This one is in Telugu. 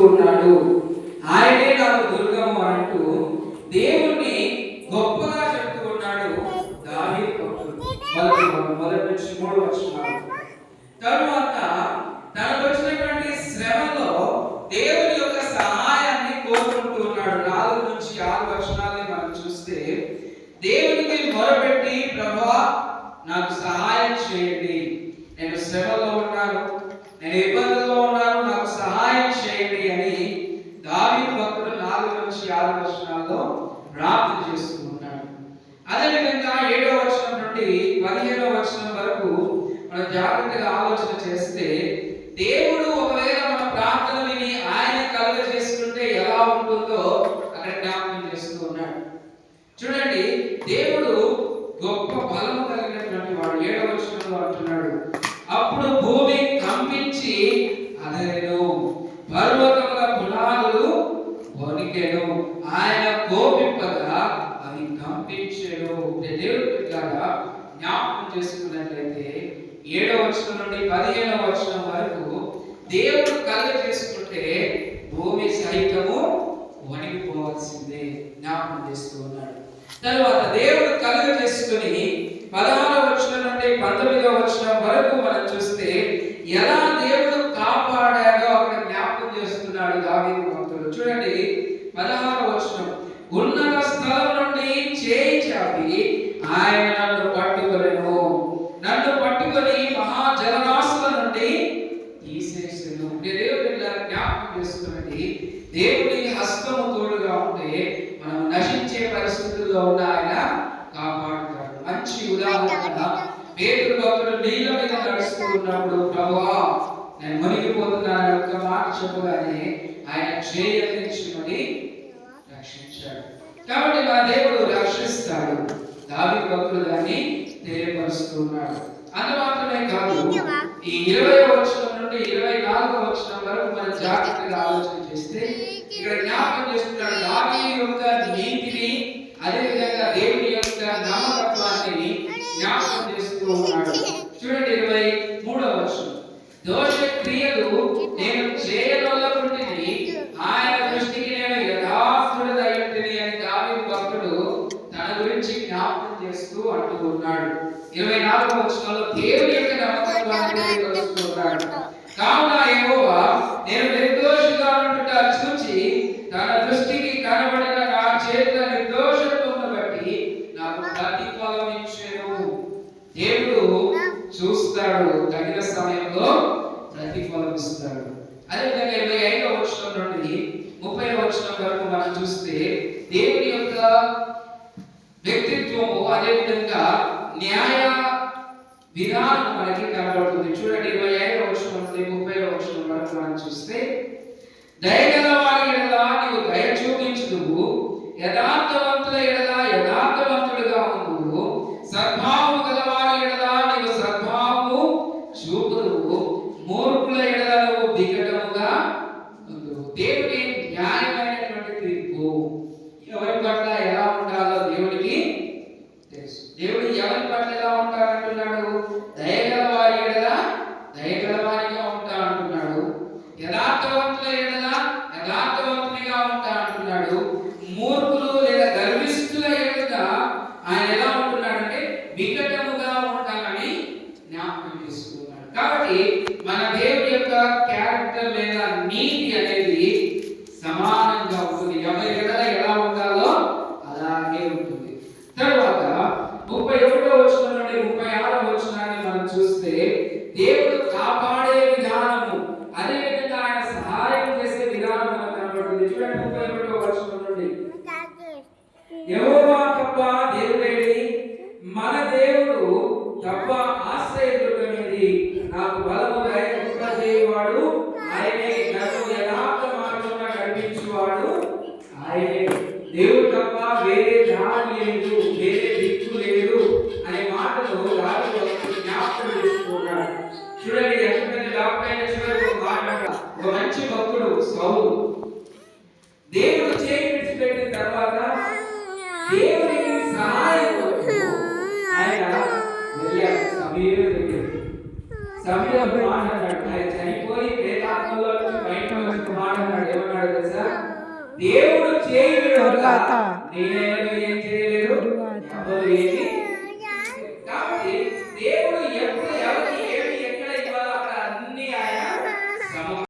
ఉన్నాడు, ఆయనే నాకు దుర్గము అంటూ దేవుణ్ణి గొప్పగా చెప్తూ ఉన్నాడు దావీదు భక్తుడు. మొదటి నుంచి 3 వచనాలు. తరువాత తనకు వచ్చినటువంటి శ్రమలో దేవుని యొక్క సహాయాన్ని కోరుకుంటూ ఉన్నాడు. 4 నుంచి 6 వచనాలని మనం చూస్తే దేవునికి మొరపెట్టి, ప్రభువా నాకు సహాయం చేయండి, నేను శ్రమలో ఉన్నాను, నేను ఇబ్బందుల్లో ఉన్నాను, నాకు సహాయం చేయండి అని దావీదు భక్తుడు 4 నుంచి 6 వచనాల్లో ప్రార్థన చేస్తూ ఉన్నాడు. అదేవిధంగా 7వ వచనం నుండి 15వ వచనం వరకు మనం జాగ్రత్తగా ఆలోచన చేస్తే దేవుడు ఒకవేళ మన ప్రార్థన విని ఆయన కలుగ చేసుకుంటే ఎలా ఉంటుందో అక్కడ జ్ఞాపకం చేస్తూ ఉన్నాడు. చూడండి, దేవుడు గొప్ప బలము కలిగినటువంటి వాడు. 7వ వచనంలో అంటున్నాడు, అప్పుడు భూమి కంపించి అదరెను, పర్వతముల పునాదులు వణికెను, ఆయన కోపింపగా అవి కంపించెను. దేవుడి బిడ్డలారా జ్ఞాపకం చేసుకున్నట్లయితే 7వ వచనం నుండి 15వ వచనం వరకు దేవుడు కలుగ చేసుకుంటే భూమి సైతము వణికిపోవాల్సిందే జ్ఞాపకం చేస్తూ ఉన్నాడు. తర్వాత దేవుడు కలుగ చేసుకుని 16వ వచనం నుండి 19వ వచనం వరకు మనం చూస్తే ఎలా దేవుడు కాపాడాడో అక్కడ జ్ఞాపకం చేస్తున్నాడు దావీదు భక్తుడు. చూడండి, 16వ వచనం, ఉన్నత స్థలం నుండి చేయి చాపి ఆయన నన్ను పట్టుకొనెను, నన్ను పట్టుకొని మహా జలరాశుల నుండి తీసేసెను. దేవుడి జ్ఞాపకం చేస్తున్నది, దేవుడి హస్తము తోడుగా ఉంటే మనం నశించే పరిస్థితుల్లో ఉన్న ఆయన కాపాడుతాడు. మంచి ఉదాహరణ, పేతురు భక్తుడు నీళ్ళ మీద నడుస్తూ ఉన్నప్పుడు ప్రభువా నేను మునిగిపోతున్నాను ఒక మాట చెప్పగానే ఆయన చేయి అందించుకొని రక్షించాడు. కాబట్టి మా దేవుడు రక్షిస్తాడు. దావీదు భక్తుడు దాన్ని తెలియపరుస్తూ ఉన్నాడు. అంత మాత్రమే కాదు, ఈ 20వ వచనం నుండి 24వ వచనం వరకు మనం జాగ్రత్తగా ఆలోచన చేస్తే ఇక్కడ జ్ఞాపకం చేస్తున్నాడు దావీదు యొక్క నీతిని, అదేవిధంగా దేవుని యొక్క నమ్మకత్వాన్ని జ్ఞాపకం చేస్తూ ఉన్నాడు. చూడండి, 23వ వచనం, దోష క్రియలు నేను చేయనొల్లకుంటిని, ఆయన దృష్టికి నేను యథార్థుడనైతిని అని దావీదు భక్తుడు తన గురించి జ్ఞాపకం చేస్తూ అంటూ ఉన్నాడు. 24వ వచనంలో దేవుని యొక్క నమ్మకత్వాన్ని తెలియజేస్తూ ఉన్నాడు. కావున యెహోవా నేను నిర్దోషిగా ఉండుట చూచి తన దృష్టికి కనబడిన నా చేతుల నిర్దోషత్వమును బట్టి నాకు ప్రతిఫలం ఇచ్చెను. దేవుడు చూస్తాడు, తగిన సమయంలో ప్రతిఫలం ఇస్తాడు. అదేవిధంగా 25వ వచనం నుండి 30వ వచనం వరకు మనం చూస్తే దేవుని యొక్క వ్యక్తిత్వము, అదేవిధంగా న్యాయ విధానం మనకి కనబడుతుంది. చూడండి, 25వ వచనం నుండి 30వ వచనం వరకు మనం చూస్తే దయగల వారి ఎడల నీవు దయ చూపించుదువు, యథార్థవంతుల ఎడల యథార్థవంతుడుగా ఉండువు, సద్భావము గల వారి ఎడల నీవు సద్భావము చూపుదువు, మూర్ఖుల ఎడల నువ్వు వికటముగా ఉండువు. దేవుని న్యాయమైనటువంటి తీర్పు ఎవరి పట్ల ఎలా ఉండాలో దేవుడికి తెలుసు. దేవుడు ఎవరి పట్ల ఎలా ఉంటాడంటున్నాడు, దయగల వారి ఎడల దయగల వారిగా ఉంటా అంటున్నాడు, యథార్థవంతుల ఎడల యథార్థవంతునిగా ఉంటా అంటున్నాడు, మూర్ఖులు లేదా గర్విష్ఠుల ఎడల ఆయన ఎలా ఉంటున్నాడంటే వికటముగా ఉంటానని జ్ఞాపకం చేసుకున్నాడు. కాబట్టి మన దేవుడి యొక్క క్యారెక్టర్ లేదా నీతి అనేది సమానంగా ఉంటుంది. ఎవరి ఎడల ఎలా ఉండాలో అలాగే ఉంటుంది. తర్వాత 31వ వచనం నుండి 36వ వచనాన్ని మనం చూస్తే దేవుడు కాపాడే విధానము, అదేవిధంగా ఆయన సహాయం చేసే విధానం మనకు కనబడుతుంది. చూడండి, 31వ వచనం నుండి, యెహోవా తప్ప దేవుడేడి, మన దేవుడు తప్ప ఆశ్రయదుర్గమేది, నాకు బలము దయచేయువాడు ఆయనే, నన్ను యథార్థ మార్గమున నడిపించువాడు ఆయనే, దేవుడు తప్ప వేరే దారి లేదు, వేరే దిక్కు లేదు అనే మాటలు దావీదు భక్తుడు జ్ఞాపకం చేసుకున్నాడు. చూడండి, ఎక్కడ డాక్టర్ చివరికి ఒక మాట, ఒక మంచి భక్తుడు సౌలు దేవుడు చేయి విడిచిపెట్టిన తర్వాత దేవునికి సహాయం ఆయన వెళ్ళాడు సమీరు దగ్గరికి. సమయంలో మాట్లాడాడు. ఆయన చనిపోయి ప్రేతాత్మలో నుంచి బయటకు వచ్చి మాట్లాడాడు. ఏమన్నాడు తెలుసా? దేవుడు చేయని తర్వాత నేనేమో ఏం చేయలేరు, ఎవరు ఏమీ